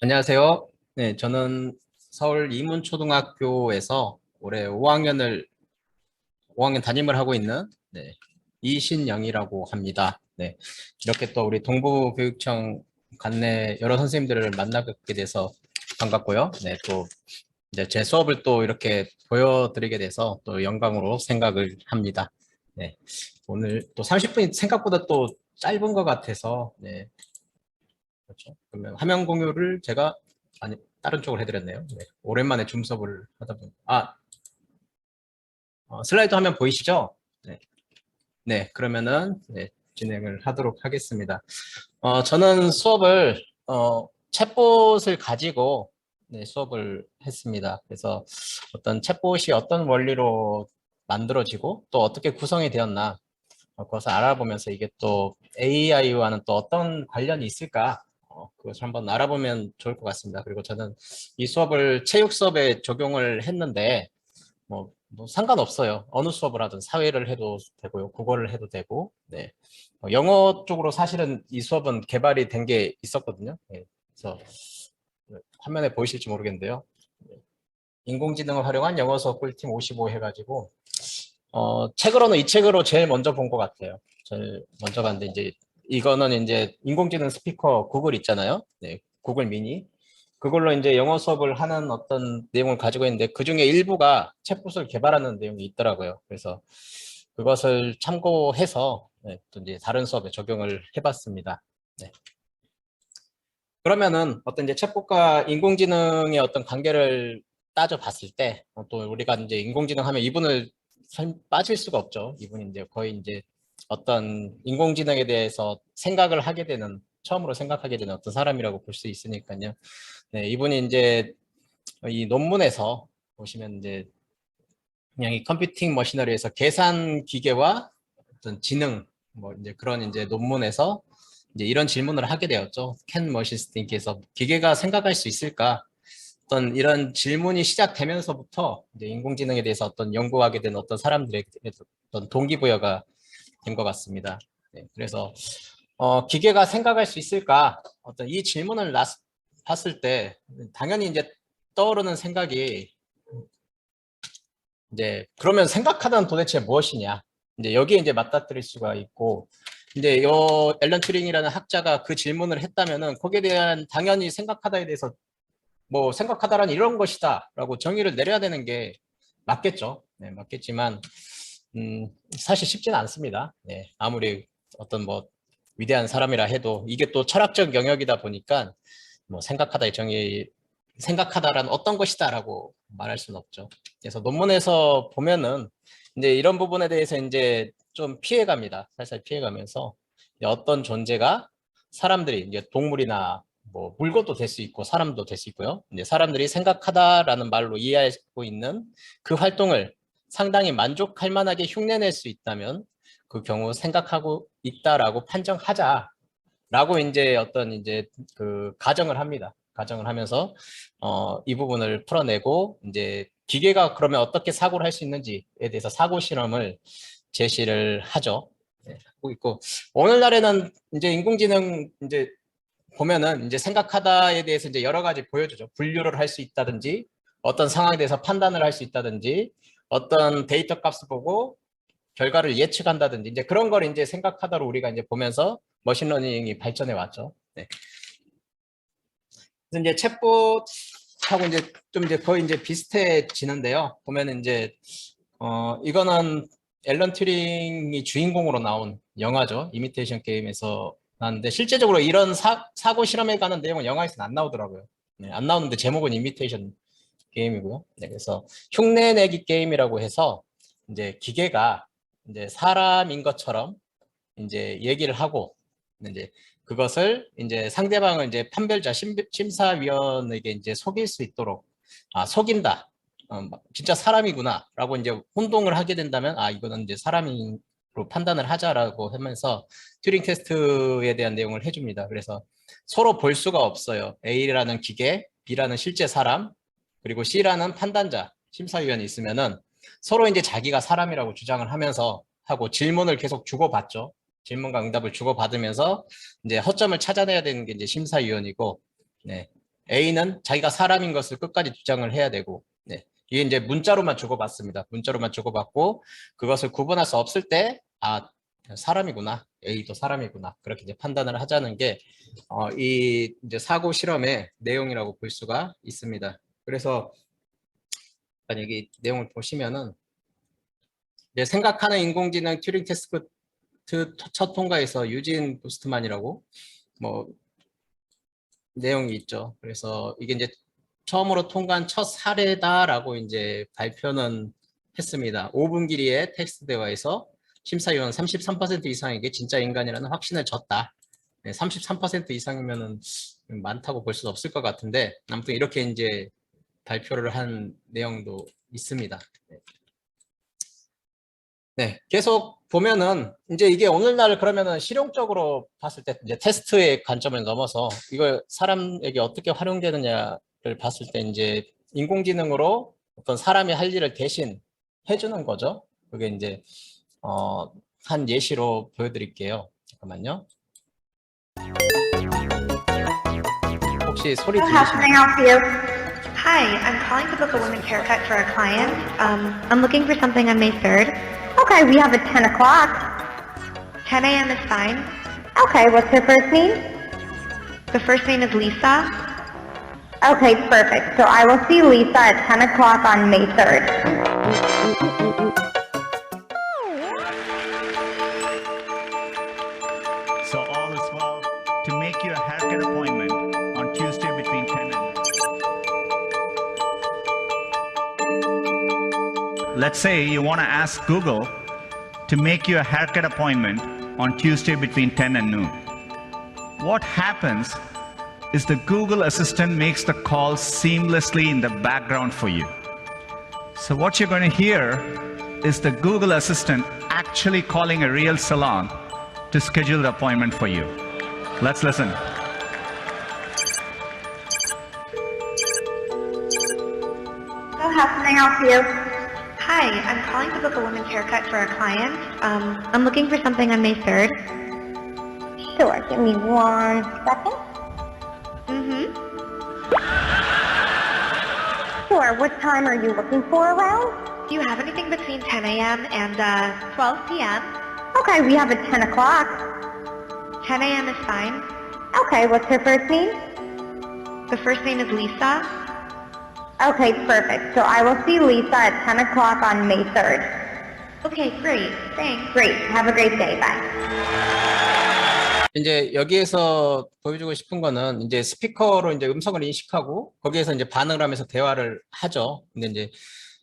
안녕하세요. 네, 저는 서울 이문초등학교에서 올해 5학년 담임을 하고 있는 이신영이라고 합니다. 네, 이렇게 또 우리 동부교육청 관내 여러 선생님들을 만나게 돼서 반갑고요. 네, 또 이제 제 수업을 또 이렇게 보여드리게 돼서 또 영광으로 생각을 합니다. 네, 오늘 또 30분이 생각보다 또 짧은 것 같아서 그렇죠. 그러면 화면 공유를 제가 아니 다른 쪽으로 해드렸네요. 네, 오랜만에 줌 수업을 하다 보니 슬라이드 화면 보이시죠? 네, 네 그러면은 진행을 하도록 하겠습니다. 저는 수업을 챗봇을 가지고 수업을 했습니다. 그래서 어떤 챗봇이 어떤 원리로 만들어지고 또 어떻게 구성이 되었나 그것을 알아보면서 이게 또 AI와는 또 어떤 관련이 있을까 그것을 한번 알아보면 좋을 것 같습니다. 그리고 저는 이 수업을 체육 수업에 적용을 했는데 뭐 상관없어요. 어느 수업을 하든 사회를 해도 되고요. 국어를 해도 되고 영어 쪽으로 사실은 이 수업은 개발이 된 게 있었거든요. 그래서 화면에 보이실지 모르겠는데요. 인공지능을 활용한 영어 수업 꿀팁 55 해가지고 책으로는 이 책으로 제일 먼저 본 것 같아요. 제일 먼저 봤는데 이제 이거는 이제 인공지능 스피커 구글 있잖아요. 네, 구글 미니. 그걸로 이제 영어 수업을 하는 어떤 내용을 가지고 있는데 그 중에 일부가 챗봇을 개발하는 내용이 있더라고요. 그래서 그것을 참고해서 또 이제 다른 수업에 적용을 해봤습니다. 네. 그러면은 어떤 이제 챗봇과 인공지능의 어떤 관계를 따져봤을 때 또 우리가 이제 인공지능 하면 이분을 빠질 수가 없죠. 이분이 이제 거의 이제 어떤 인공지능에 대해서 생각을 하게 되는 처음으로 생각하게 되는 어떤 사람이라고 볼 수 있으니까요. 네, 이분이 이제 이 논문에서 보시면 이제 그냥 이 컴퓨팅 머시너리에서 계산 기계와 어떤 지능 뭐 이제 그런 이제 논문에서 이제 이런 질문을 하게 되었죠. Can machines think에서 기계가 생각할 수 있을까? 어떤 이런 질문이 시작되면서부터 이제 인공지능에 대해서 어떤 연구하게 된 어떤 사람들의 어떤 동기부여가 된 것 같습니다. 네, 그래서 기계가 생각할 수 있을까? 어떤 이 질문을 봤을 때 당연히 이제 떠오르는 생각이 이제 그러면 생각하다는 도대체 무엇이냐? 이제 여기에 이제 맞닥뜨릴 수가 있고 이제 요 앨런 튜링이라는 학자가 그 질문을 했다면은 거기에 대한 당연히 생각하다에 대해서 뭐 생각하다란 이런 것이다라고 정의를 내려야 되는 게 맞겠죠. 네, 맞겠지만 사실 쉽지는 않습니다. 네, 아무리 어떤 뭐 위대한 사람이라 해도 이게 또 철학적 영역이다 보니까 뭐 생각하다의 정의 생각하다란 어떤 것이다라고 말할 수는 없죠. 그래서 논문에서 보면은 이제 이런 부분에 대해서 이제 좀 피해갑니다. 살살 피해가면서 어떤 존재가 사람들이 이제 동물이나 뭐 물건도 될 수 있고 사람도 될 수 있고요. 이제 사람들이 생각하다라는 말로 이해하고 있는 그 활동을 상당히 만족할 만하게 흉내낼 수 있다면 그 경우 생각하고 있다라고 판정하자라고 이제 어떤 이제 그 가정을 합니다. 가정을 하면서 이 부분을 풀어내고 이제 기계가 그러면 어떻게 사고를 할 수 있는지에 대해서 사고 실험을 제시를 하죠. 네, 하고 있고 오늘날에는 이제 인공지능 이제 보면은 이제 생각하다에 대해서 이제 여러 가지 보여주죠. 분류를 할 수 있다든지 어떤 상황에 대해서 판단을 할 수 있다든지 어떤 데이터 값을 보고 결과를 예측한다든지 이제 그런 걸 이제 생각하다로 우리가 이제 보면서 머신러닝이 발전해 왔죠. 네. 그래서 이제 챗봇하고 이제 좀 이제 거의 이제 비슷해지는데요. 보면은 이제 이거는 앨런 튜링이 주인공으로 나온 영화죠. 이미테이션 게임에서 나왔는데 실제적으로 이런 사고 실험에 관한 내용은 영화에서는 안 나오더라고요. 네, 안 나오는데 제목은 이미테이션 게임이고요. 네, 그래서 흉내내기 게임이라고 해서 이제 기계가 이제 사람인 것처럼 이제 얘기를 하고 이제 그것을 이제 상대방을 이제 판별자 심사위원에게 이제 속일 수 있도록 속인다. 진짜 사람이구나라고 이제 혼동을 하게 된다면 이거는 이제 사람인 판단을 하자라고 하면서 튜링 테스트에 대한 내용을 해줍니다. 그래서 서로 볼 수가 없어요. A라는 기계, B라는 실제 사람, 그리고 C라는 판단자, 심사위원이 있으면은 서로 이제 자기가 사람이라고 주장을 하면서 하고 질문을 계속 주고받죠. 질문과 응답을 주고받으면서 이제 허점을 찾아내야 되는 게 이제 심사위원이고, 네. A는 자기가 사람인 것을 끝까지 주장을 해야 되고, 네. 이게 이제 문자로만 주고받습니다. 문자로만 주고받고, 그것을 구분할 수 없을 때, 아, 사람이구나. A도 사람이구나. 그렇게 이제 판단을 하자는 게, 이 이제 사고 실험의 내용이라고 볼 수가 있습니다. 그래서, 여기 내용을 보시면은, 이제 생각하는 인공지능 튜링 테스트 첫 통과에서 유진 부스트만이라고, 뭐, 내용이 있죠. 그래서 이게 이제 처음으로 통과한 첫 사례다라고 이제 발표는 했습니다. 5분 길이의 텍스트 대화에서 심사위원 33% 이상에게 진짜 인간이라는 확신을 줬다. 네, 33% 이상이면은 많다고 볼 수는 없을 것 같은데 아무튼 이렇게 이제 발표를 한 내용도 있습니다. 네. 네, 계속 보면은 이제 이게 오늘날 그러면은 실용적으로 봤을 때 이제 테스트의 관점을 넘어서 이걸 사람에게 어떻게 활용되느냐를 봤을 때 이제 인공지능으로 어떤 사람이 할 일을 대신 해주는 거죠. 그게 이제 한 예시로 보여드릴게요. 잠깐만요. 혹시 소리 How can I 들리시나요? help you? Hi, I'm calling to book a women's haircut for a client. I'm looking for something on May 3rd. Okay, we have at 10 o'clock. 10 a.m. is fine. Okay, what's her first name? The first name is Lisa. Okay, perfect. So I will see Lisa at 10 o'clock on May 3rd. So all is well to make you a haircut appointment on Tuesday between 10 and... Let's say you want to ask Google to make you a haircut appointment on Tuesday between 10 and noon. What happens is the Google Assistant makes the call seamlessly in the background for you. So what you're going to hear is the Google Assistant actually calling a real salon to schedule the appointment for you. Let's listen. So how can I help you? Hi, I'm calling to book a women's haircut for a client. I'm looking for something on May 3rd. Sure, give me 1 second. Sure, what time are you looking for around? Do you have anything between 10 a.m. and 12 p.m.? Okay, we have at 10 o'clock. 10 a.m. is fine. Okay, what's her first name? The first name is Lisa. Okay, perfect. So I will see Lisa at 10 o'clock on May 3rd. Okay, great. Thanks. Great. Have a great day. Bye. 이제 여기에서 보여주고 싶은 거는 이제 스피커로 이제 음성을 인식하고 거기에서 이제 반응을 하면서 대화를 하죠. 근데 이제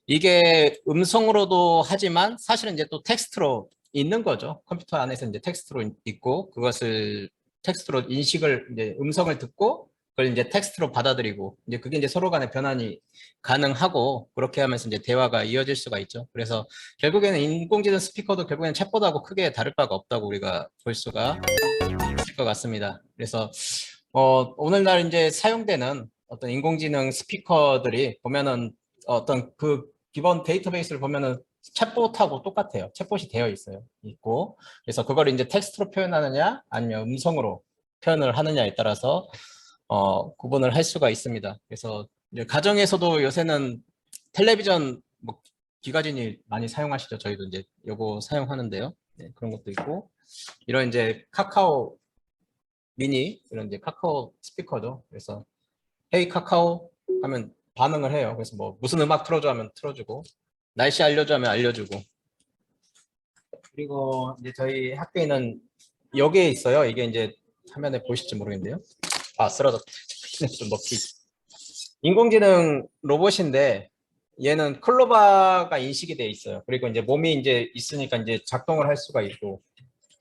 이게 음성으로도 하지만 사실은 이제 또 텍스트로 있는 거죠. 컴퓨터 안에서 이제 텍스트로 있고 그것을 텍스트로 인식을 이제 음성을 듣고 그걸 이제 텍스트로 받아들이고 이제 그게 이제 서로 간의 변환이 가능하고 그렇게 하면서 이제 대화가 이어질 수가 있죠. 그래서 결국에는 인공지능 스피커도 결국에는 챗봇하고 크게 다를 바가 없다고 우리가 볼 수가 있을 것 같습니다. 그래서 오늘날 이제 사용되는 어떤 인공지능 스피커들이 보면은 어떤 그 기본 데이터베이스를 보면은 챗봇하고 똑같아요. 챗봇이 되어 있고 그래서 그걸 이제 텍스트로 표현하느냐 아니면 음성으로 표현을 하느냐에 따라서 구분을 할 수가 있습니다. 그래서 이제 가정에서도 요새는 텔레비전 뭐 기가진이 많이 사용하시죠. 저희도 이제 요거 사용하는데요. 네, 그런 것도 있고 이런 이제 카카오 미니 이런 이제 카카오 스피커죠. 그래서 헤이 카카오 하면 반응을 해요. 그래서 뭐 무슨 음악 틀어줘 하면 틀어주고 날씨 알려줘 하면 알려주고 그리고 이제 저희 학교에는 여기에 있어요. 이게 이제 화면에 보실지 모르겠는데요. 아 쓰러졌다. 좀 높이. 인공지능 로봇인데 얘는 클로바가 인식이 돼 있어요. 그리고 이제 몸이 이제 있으니까 이제 작동을 할 수가 있고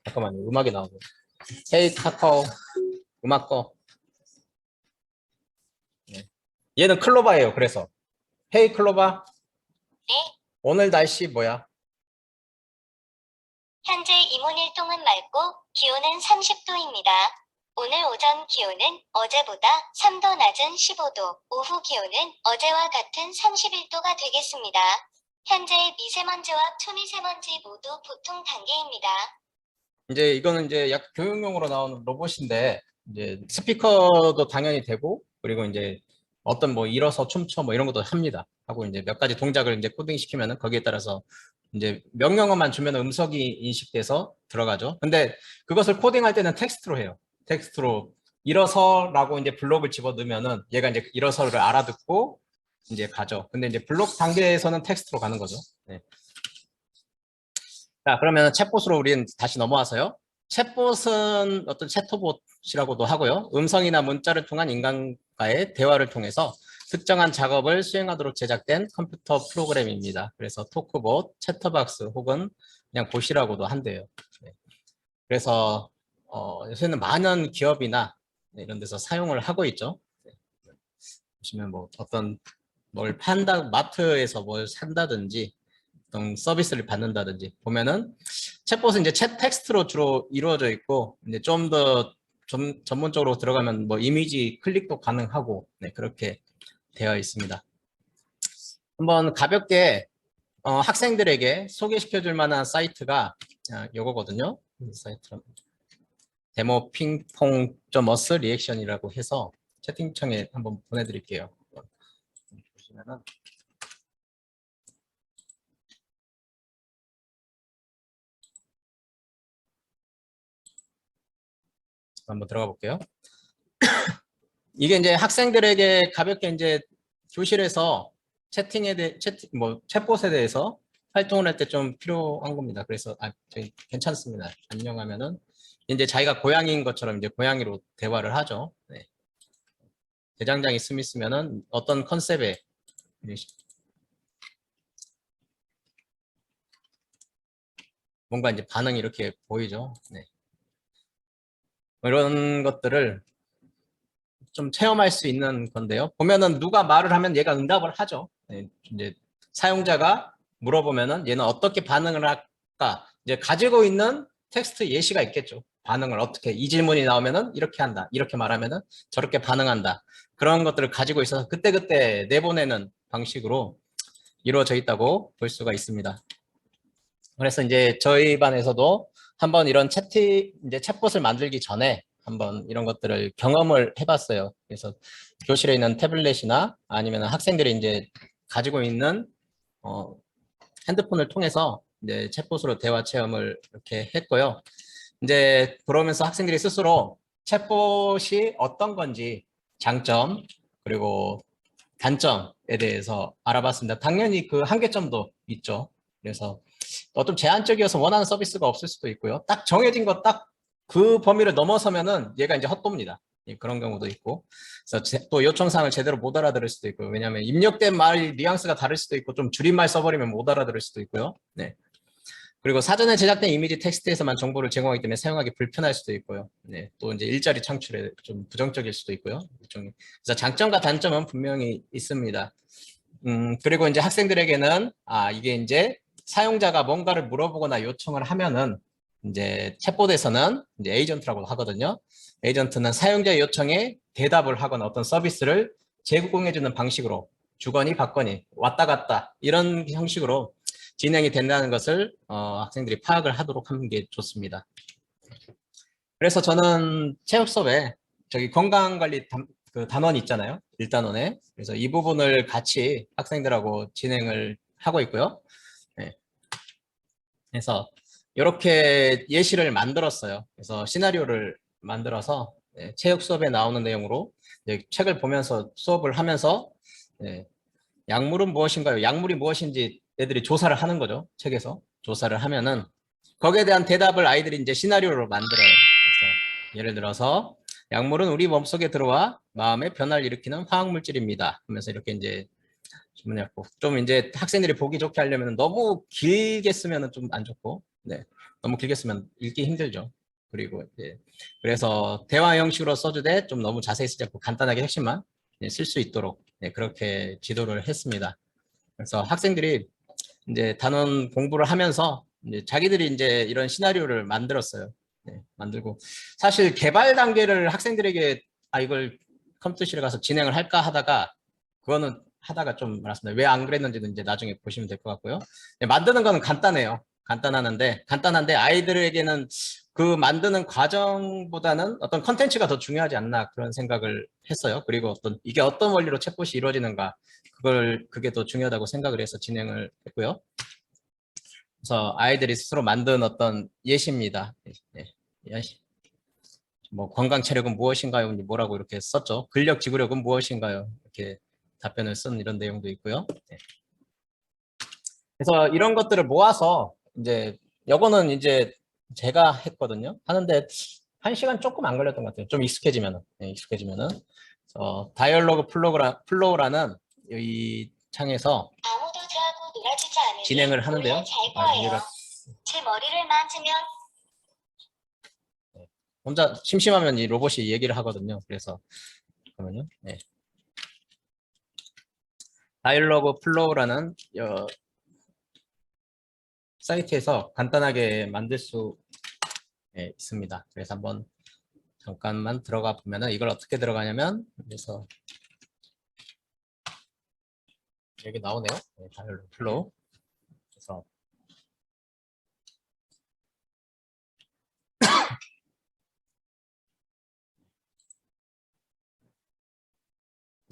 잠깐만요. 음악이 나오고 헤이 카카오 음악 꺼. 네. 얘는 클로바예요. 그래서 헤이 클로바 오늘 날씨 뭐야? 현재 이몬일동은 맑고 기온은 30도입니다. 오늘 오전 기온은 어제보다 3도 낮은 15도, 오후 기온은 어제와 같은 31도가 되겠습니다. 현재 미세먼지와 초미세먼지 모두 보통 단계입니다. 이제 이거는 이제 약 교육용으로 나오는 로봇인데 이제 스피커도 당연히 되고 그리고 이제 어떤 뭐 일어서 춤춰 뭐 이런 것도 합니다. 하고 이제 몇 가지 동작을 이제 코딩 시키면은 거기에 따라서 이제 명령어만 주면 음성이 인식돼서 들어가죠. 근데 그것을 코딩할 때는 텍스트로 해요. 텍스트로 일어서라고 이제 블록을 집어 넣으면은 얘가 이제 일어서를 알아듣고 이제 가죠. 근데 이제 블록 단계에서는 텍스트로 가는 거죠. 네. 자, 그러면 챗봇으로 우리는 다시 넘어와서요. 챗봇은 어떤 채터봇이라고도 하고요. 음성이나 문자를 통한 인간과의 대화를 통해서 특정한 작업을 수행하도록 제작된 컴퓨터 프로그램입니다. 그래서 토크봇, 채터박스 혹은 그냥 봇이라고도 한대요. 네. 그래서 요새는 많은 기업이나 이런 데서 사용을 하고 있죠. 네. 보시면 뭐 어떤 뭘 판다, 마트에서 뭘 산다든지 어떤 서비스를 받는다든지 보면은 챗봇은 이제 챗 텍스트로 주로 이루어져 있고 이제 좀 더 전문적으로 들어가면 뭐 이미지 클릭도 가능하고 네, 그렇게 되어 있습니다. 한번 가볍게 학생들에게 소개시켜 줄 만한 사이트가 요거거든요. 사이트 데모 핑퐁.us 리액션이라고 해서 채팅창에 한번 보내드릴게요. 보시면은 한번 들어가 볼게요. 이게 이제 학생들에게 가볍게 이제 교실에서 챗봇에 대해서 활동을 할 때 좀 필요한 겁니다. 그래서 저희 괜찮습니다. 안녕하면은 이제 자기가 고양이인 것처럼 이제 고양이로 대화를 하죠. 네. 대장장이 스미스면은 어떤 컨셉에 뭔가 이제 반응이 이렇게 보이죠. 네. 이런 것들을 좀 체험할 수 있는 건데요. 보면은 누가 말을 하면 얘가 응답을 하죠. 네, 이제 사용자가 물어보면은 얘는 어떻게 반응을 할까? 이제 가지고 있는 텍스트 예시가 있겠죠. 반응을 어떻게 이 질문이 나오면은 이렇게 한다. 이렇게 말하면은 저렇게 반응한다. 그런 것들을 가지고 있어서 그때그때 내보내는 방식으로 이루어져 있다고 볼 수가 있습니다. 그래서 이제 저희 반에서도 한번 이런 이제 챗봇을 만들기 전에 한번 이런 것들을 경험을 해봤어요. 그래서 교실에 있는 태블릿이나 아니면 학생들이 이제 가지고 있는 핸드폰을 통해서 이제 챗봇으로 대화 체험을 이렇게 했고요. 이제 그러면서 학생들이 스스로 챗봇이 어떤 건지 장점 그리고 단점에 대해서 알아봤습니다. 당연히 그 한계점도 있죠. 그래서 좀 제한적이어서 원하는 서비스가 없을 수도 있고요. 딱 정해진 거 딱 그 범위를 넘어서면은 얘가 이제 헛돕니다. 예, 그런 경우도 있고. 그래서 또 요청사항을 제대로 못 알아들을 수도 있고요. 왜냐하면 입력된 말 뉘앙스가 다를 수도 있고 좀 줄임말 써버리면 못 알아들을 수도 있고요. 네. 그리고 사전에 제작된 이미지 텍스트에서만 정보를 제공하기 때문에 사용하기 불편할 수도 있고요. 네. 또 이제 일자리 창출에 좀 부정적일 수도 있고요. 그래서 장점과 단점은 분명히 있습니다. 그리고 이제 학생들에게는 이게 이제 사용자가 뭔가를 물어보거나 요청을 하면은 이제 챗봇에서는 이제 에이전트라고 하거든요. 에이전트는 사용자의 요청에 대답을 하거나 어떤 서비스를 제공해주는 방식으로 주거니 받거니 왔다 갔다 이런 형식으로 진행이 된다는 것을 학생들이 파악을 하도록 하는 게 좋습니다. 그래서 저는 체육 수업에 저기 건강관리 그 단원이 있잖아요. 1단원에. 그래서 이 부분을 같이 학생들하고 진행을 하고 있고요. 네. 그래서 이렇게 예시를 만들었어요. 그래서 시나리오를 만들어서 체육 수업에 나오는 내용으로 책을 보면서 수업을 하면서 약물은 무엇인가요? 약물이 무엇인지 애들이 조사를 하는 거죠. 책에서 조사를 하면은 거기에 대한 대답을 아이들이 이제 시나리오로 만들어요. 그래서 예를 들어서 약물은 우리 몸속에 들어와 마음에 변화를 일으키는 화학물질입니다. 하면서 이렇게 이제 좀 이제 학생들이 보기 좋게 하려면 너무 길게 쓰면은 좀 안 좋고, 네, 너무 길게 쓰면 읽기 힘들죠. 그리고 그래서 대화 형식으로 써주되 좀 너무 자세히 쓰지 않고 간단하게 핵심만 쓸 수 있도록 그렇게 지도를 했습니다. 그래서 학생들이 이제 단원 공부를 하면서 이제 자기들이 이제 이런 시나리오를 만들었어요. 네, 만들고 사실 개발 단계를 학생들에게 이걸 컴퓨터실에 가서 진행을 할까 하다가 그거는 하다가 좀 말았습니다. 왜 안 그랬는지는 이제 나중에 보시면 될 것 같고요. 네, 만드는 거는 간단해요. 간단한데 아이들에게는 그 만드는 과정보다는 어떤 컨텐츠가 더 중요하지 않나 그런 생각을 했어요. 그리고 이게 어떤 원리로 챗봇이 이루어지는가 그게 더 중요하다고 생각을 해서 진행을 했고요. 그래서 아이들이 스스로 만든 어떤 예시입니다. 예시. 뭐 건강 체력은 무엇인가요? 뭐라고 이렇게 썼죠. 근력 지구력은 무엇인가요? 이렇게 답변을 쓴 이런 내용도 있고요. 네. 그래서 이런 것들을 모아서 이제 요거는 이제 제가 했거든요. 하는데 1시간 조금 안 걸렸던 것 같아요. 좀 익숙해지면은. 네, 익숙해지면은. 다이얼로그 플로우라는 이 창에서 아무도 저하고 놀아주지 않으면 진행을 하는데요. 몰래 잘 거예요. 제 머리를 만지면 혼자 심심하면 이 로봇이 얘기를 하거든요. 그래서 잠깐만요. 네. 다이얼로그 플로우라는 사이트에서 간단하게 만들 수 있습니다. 그래서 한번 잠깐만 들어가 보면은 이걸 어떻게 들어가냐면 그래서 여기 나오네요. 네, 다이얼로그 플로우. 그래서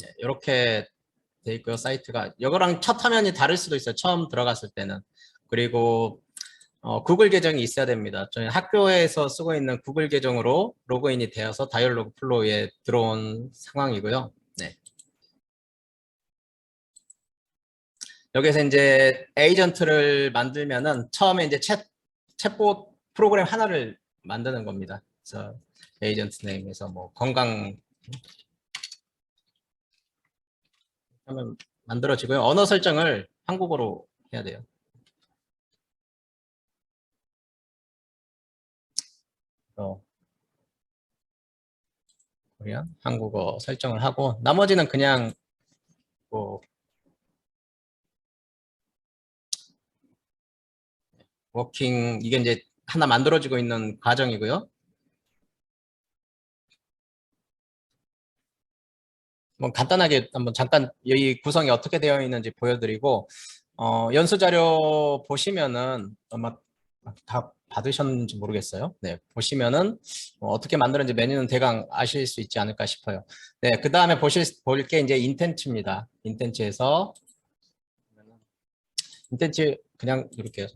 네, 이렇게 돼 있고요. 사이트가 이거랑 첫 화면이 다를 수도 있어요. 처음 들어갔을 때는. 그리고 구글 계정이 있어야 됩니다. 저희 학교에서 쓰고 있는 구글 계정으로 로그인이 되어서 다이얼로그 플로우에 들어온 상황이고요. 네. 여기서 이제 에이전트를 만들면은 처음에 이제 챗봇 프로그램 하나를 만드는 겁니다. 그래서 에이전트 네임에서 뭐 건강 하면 만들어지고요. 언어 설정을 한국어로 해야 돼요. 코리안 한국어 설정을 하고 나머지는 그냥 뭐 워킹 이게 이제 하나 만들어지고 있는 과정이고요. 뭐 간단하게 한번 잠깐 이 구성이 어떻게 되어 있는지 보여드리고 연수 자료 보시면은 아마 다 받으셨는지 모르겠어요. 네, 보시면은 어떻게 만드는지 메뉴는 대강 아실 수 있지 않을까 싶어요. 네, 그 다음에 볼 게 이제 인텐츠입니다. 인텐츠에서 인텐츠 그냥 이렇게 해서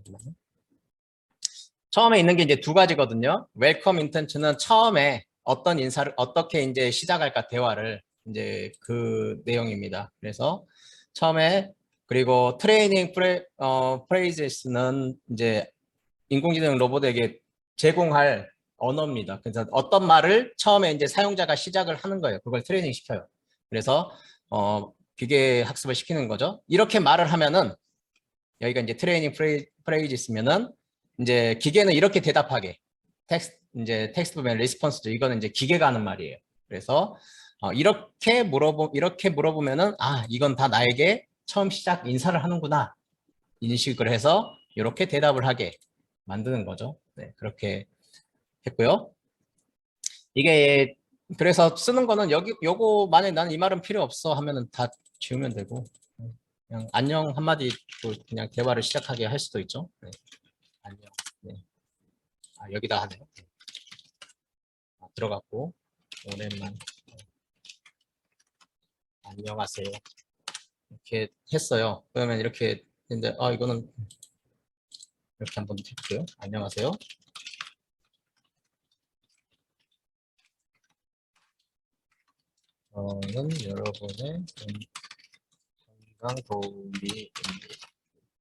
처음에 있는 게 이제 두 가지거든요. 웰컴 인텐츠는 처음에 어떤 인사를 어떻게 이제 시작할까 대화를 이제 그 내용입니다. 그래서 처음에 그리고 트레이닝 프레이즈는 이제 인공지능 로봇에게 제공할 언어입니다. 그래서 어떤 말을 처음에 이제 사용자가 시작을 하는 거예요. 그걸 트레이닝 시켜요. 그래서 기계 학습을 시키는 거죠. 이렇게 말을 하면은 여기가 이제 트레이닝 프레이즈스면은 이제 기계는 이렇게 대답하게 텍스트 보면 리스폰스죠. 이거는 이제 기계가 하는 말이에요. 그래서 이렇게 물어보면은 이건 다 나에게 처음 시작 인사를 하는구나 인식을 해서 이렇게 대답을 하게 만드는 거죠. 네, 그렇게 했고요. 이게 그래서 쓰는 거는 요거 만약에 나는 이 말은 필요 없어 하면은 다 지우면 되고 그냥 안녕 한마디로 그냥 대화를 시작하게 할 수도 있죠. 네. 안녕. 네. 여기다 하네요. 들어갔고 오랜만 안녕하세요. 이렇게 했어요. 그러면 이렇게 근데 이거는 이렇게 한번 해볼게요. 안녕하세요. 저는 여러분의 건강 도우미입니다.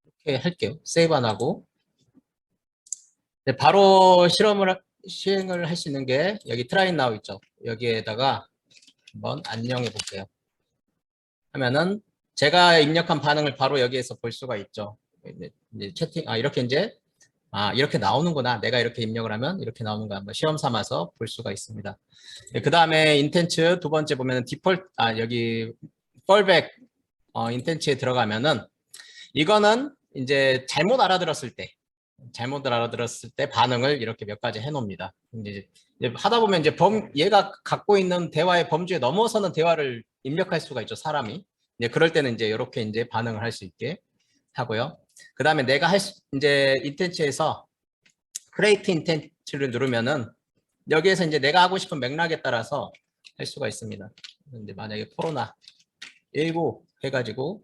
이렇게 할게요. 세이브 안 하고. 네, 바로 시행을 할 수 있는 게 여기 트라이 나우 있죠. 여기에다가 한번 안녕해 볼게요. 하면은 제가 입력한 반응을 바로 여기에서 볼 수가 있죠. 이제 채팅 이렇게 이제 이렇게 나오는구나. 내가 이렇게 입력을 하면 이렇게 나오는 거 한번 시험 삼아서 볼 수가 있습니다. 네, 그 다음에 인텐츠 두 번째 보면은 디폴트 여기 펄백 인텐츠에 들어가면은 이거는 이제 잘못 알아들었을 때 잘못 알아들었을 때 반응을 이렇게 몇 가지 해놓습니다. 이제 하다 보면 이제 얘가 갖고 있는 대화의 범주에 넘어서는 대화를 입력할 수가 있죠, 사람이. 이제 그럴 때는 이제 이렇게 이제 반응을 할 수 있게 하고요. 그 다음에 내가 이제 인텐츠에서 create intent를 누르면은 여기에서 이제 내가 하고 싶은 맥락에 따라서 할 수가 있습니다. 근데 만약에 코로나 19 해가지고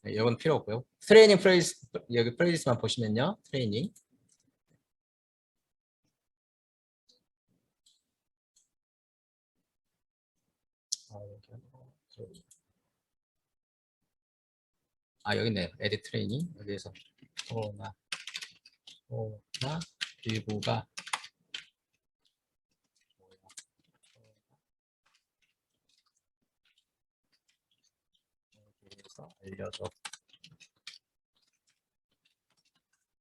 이건 필요 없고요. 트레이닝 프레이즈, 여기 프레이즈만 보시면요. 트레이닝. 여기 있네요. 에디 트레이닝. 여기에서 코로나 19가 알려줘.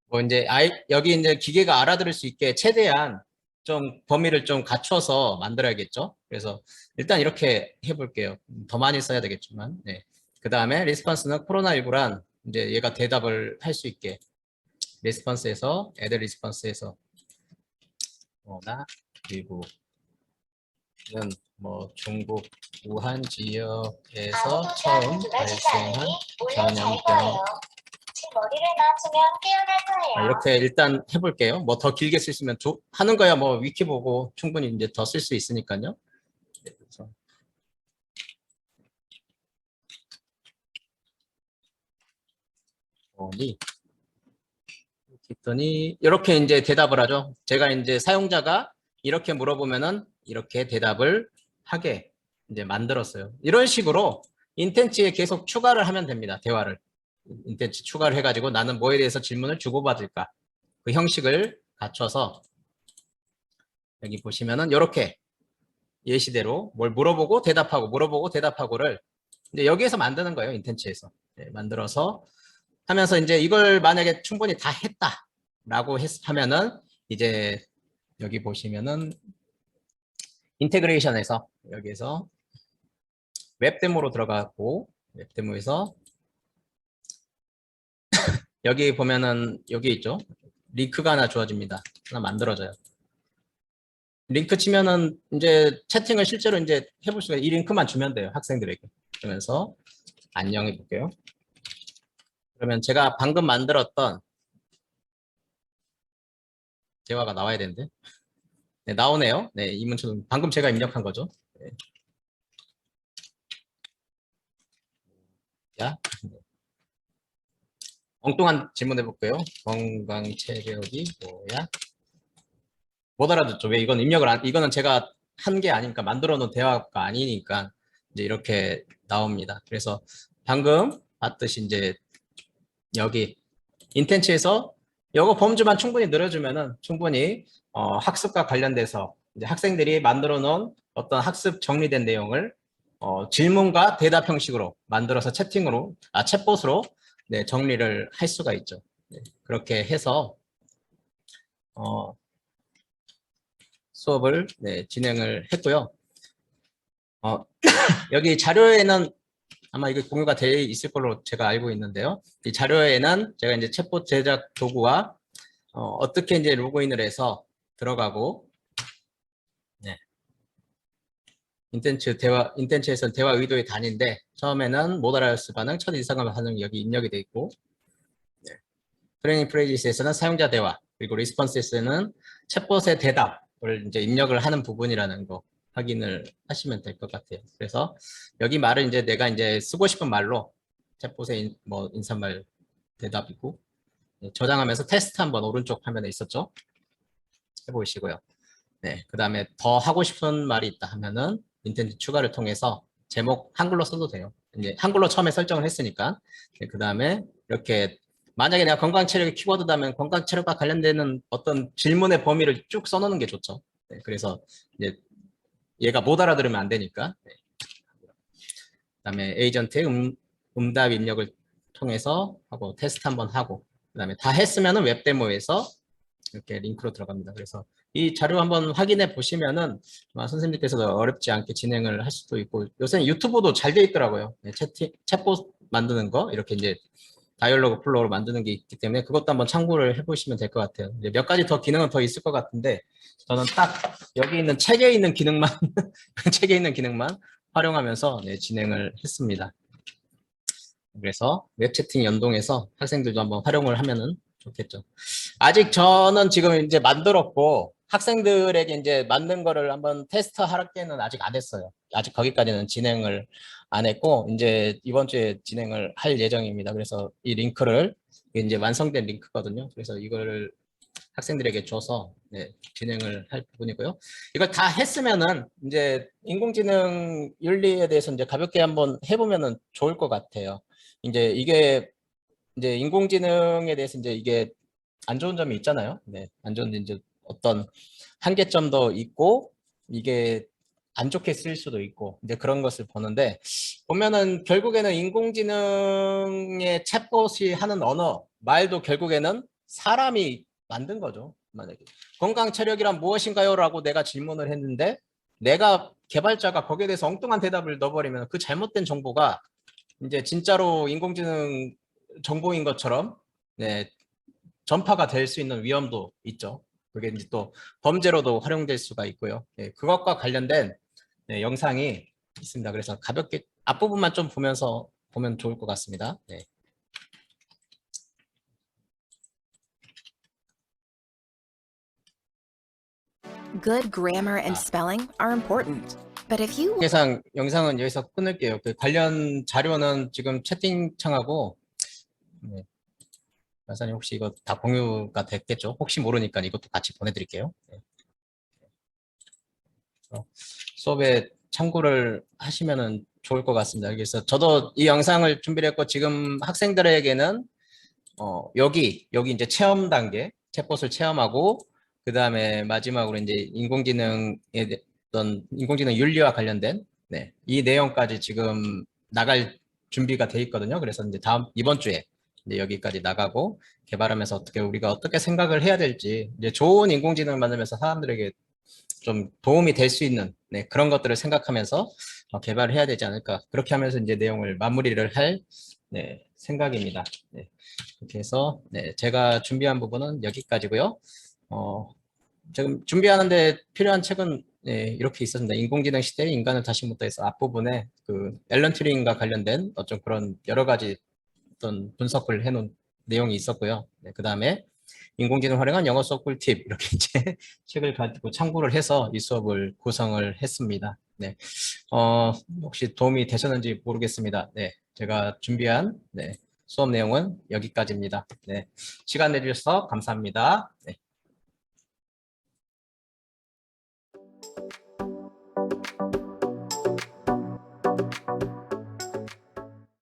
뭐 이제 여기 이제 기계가 알아들을 수 있게 최대한 좀 범위를 좀 갖춰서 만들어야겠죠. 그래서 일단 이렇게 해볼게요. 더 많이 써야 되겠지만. 네. 그 다음에 리스폰스는 코로나19란 이제 얘가 대답을 할 수 있게 리스폰스에서 애드 리스폰스에서 코로나19는 뭐 중국 우한 지역에서 처음 발생한 전염병. 머리를 맞추면 깨어날 거예요. 이렇게 일단 해볼게요. 뭐 더 길게 쓰시면 하는 거야 뭐 위키 보고 충분히 이제 더 쓸 수 있으니까요. 네, 그래서 했더니 이렇게 이제 대답을 하죠. 제가 이제 사용자가 이렇게 물어보면은 이렇게 대답을 하게 이제 만들었어요. 이런 식으로 인텐츠에 계속 추가를 하면 됩니다. 대화를. 인텐츠 추가를 해가지고 나는 뭐에 대해서 질문을 주고받을까? 그 형식을 갖춰서 여기 보시면은 이렇게 예시대로 뭘 물어보고 대답하고 물어보고 대답하고를 이제 여기에서 만드는 거예요. 인텐츠에서. 네, 만들어서 하면서 이제 이걸 만약에 충분히 다 했다라고 하면은 이제 여기 보시면은 인테그레이션에서 여기에서 웹데모로 들어가고 웹데모에서 여기 보면은 여기 있죠. 링크가 하나 주어집니다. 하나 만들어져요. 링크 치면은 이제 채팅을 실제로 이제 해볼 수가 이 링크만 주면 돼요. 학생들에게. 그러면서 안녕 해볼게요. 그러면 제가 방금 만들었던 대화가 나와야 되는데. 네, 나오네요. 네, 이 문처럼 방금 제가 입력한 거죠. 네. 자, 엉뚱한 질문 해볼게요. 건강 체력이 뭐야? 못 알아듣죠. 왜 이건 입력을 이거는 제가 한 게 아니니까 만들어 놓은 대화가 아니니까 이제 이렇게 나옵니다. 그래서 방금 봤듯이 이제 여기 인텐츠에서 이거 범주만 충분히 늘어주면은 충분히 학습과 관련돼서 이제 학생들이 만들어 놓은 어떤 학습 정리된 내용을 질문과 대답 형식으로 만들어서 챗봇으로 네, 정리를 할 수가 있죠. 네, 그렇게 해서 수업을 네, 진행을 했고요. 여기 자료에는 아마 이게 공유가 되어 있을 걸로 제가 알고 있는데요. 이 자료에는 제가 이제 챗봇 제작 도구와 어떻게 이제 로그인을 해서 들어가고, 네. 인텐츠에서는 대화 의도의 단위인데, 처음에는 못 알아듣을 반응, 첫 이상한 반응 여기 입력이 되어 있고, 네. 트레이닝 프레이지스에서는 사용자 대화, 그리고 리스폰스에서는 챗봇의 대답을 이제 입력을 하는 부분이라는 거 확인을 하시면 될 것 같아요. 그래서 여기 말을 이제 내가 이제 쓰고 싶은 말로 챗봇의 뭐 인사말 대답이고, 저장하면서 테스트 한번 오른쪽 화면에 있었죠. 해보시고요. 네, 그 다음에 더 하고 싶은 말이 있다 하면은 인텐트 추가를 통해서 제목 한글로 써도 돼요. 이제 한글로 처음에 설정을 했으니까. 네, 그 다음에 이렇게 만약에 내가 건강 체력이 키워드다면 건강 체력과 관련되는 어떤 질문의 범위를 쭉 써놓는 게 좋죠. 네, 그래서 이제 얘가 못 알아들으면 안 되니까. 네. 그 다음에 에이전트의 응답 입력을 통해서 하고 테스트 한번 하고 그 다음에 다 했으면은 웹데모에서 이렇게 링크로 들어갑니다. 그래서 이 자료 한번 확인해 보시면은 선생님께서도 어렵지 않게 진행을 할 수도 있고 요새는 유튜브도 잘 돼 있더라고요. 네, 챗봇 만드는 거 이렇게 이제 다이얼로그 플로우로 만드는 게 있기 때문에 그것도 한번 참고를 해보시면 될 것 같아요. 이제 몇 가지 더 기능은 더 있을 것 같은데 저는 딱 여기 있는 책에 있는 기능만 책에 있는 기능만 활용하면서 네, 진행을 했습니다. 그래서 웹 채팅 연동해서 학생들도 한번 활용을 하면은 좋겠죠. 아직 저는 지금 이제 만들었고 학생들에게 이제 만든 거를 한번 테스트 할 때는 아직 안 했어요. 아직 거기까지는 진행을 안 했고 이제 이번 주에 진행을 할 예정입니다. 그래서 이 링크를 이게 이제 완성된 링크거든요. 그래서 이걸 학생들에게 줘서 네, 진행을 할 부분이고요. 이걸 다 했으면은 이제 인공지능 윤리에 대해서 이제 가볍게 한번 해보면은 좋을 것 같아요. 이제 이게 이제 인공지능에 대해서 이제 이게 안 좋은 점이 있잖아요. 네, 안 좋은 이제 어떤 한계점도 있고 이게 안 좋게 쓰일 수도 있고 이제 그런 것을 보는데 보면은 결국에는 인공지능의 챗봇이 하는 언어 말도 결국에는 사람이 만든 거죠. 만약에 건강 체력이란 무엇인가요? 라고 내가 질문을 했는데 내가 개발자가 거기에 대해서 엉뚱한 대답을 넣어버리면 그 잘못된 정보가 이제 진짜로 인공지능 정보인 것처럼 네, 전파가 될 수 있는 위험도 있죠. 그게 이제 또 범죄로도 활용될 수가 있고요. 네, 그것과 관련된 네, 영상이 있습니다. 그래서 가볍게 앞부분만 좀 보면서 보면 좋을 것 같습니다. 네. Good grammar and spelling are important. But if you 영상은 여기서 끊을게요. 그 관련 자료는 지금 채팅창하고 네, 마사님 혹시 이거 다 공유가 됐겠죠? 혹시 모르니까 이것도 같이 보내드릴게요. 네. 수업에 참고를 하시면은 좋을 것 같습니다. 그래서 저도 이 영상을 준비를 했고 지금 학생들에게는 여기 이제 체험 단계 챗봇을 체험하고 그 다음에 마지막으로 이제 인공지능 윤리와 관련된 네, 이 내용까지 지금 나갈 준비가 돼 있거든요. 그래서 이제 이번 주에 이제 여기까지 나가고 개발하면서 우리가 어떻게 생각을 해야 될지 이제 좋은 인공지능을 만들면서 사람들에게 좀 도움이 될 수 있는 네, 그런 것들을 생각하면서 개발을 해야 되지 않을까. 그렇게 하면서 이제 내용을 마무리를 할 네, 생각입니다. 네, 이렇게 해서 네, 제가 준비한 부분은 여기까지고요. 지금 준비하는데 필요한 책은 네, 이렇게 있었습니다. 인공지능 시대에 인간을 다시 묻다 해서 앞부분에 그 앨런 튜링과 관련된 어떤 그런 여러 가지 어떤 분석을 해놓은 내용이 있었고요. 네, 그 다음에 인공지능 활용한 영어 수업 꿀팁 이렇게 이제 책을 가지고 참고를 해서 이 수업을 구성을 했습니다. 네, 혹시 도움이 되셨는지 모르겠습니다. 네, 제가 준비한 네, 수업 내용은 여기까지입니다. 네, 시간 내주셔서 감사합니다. 네.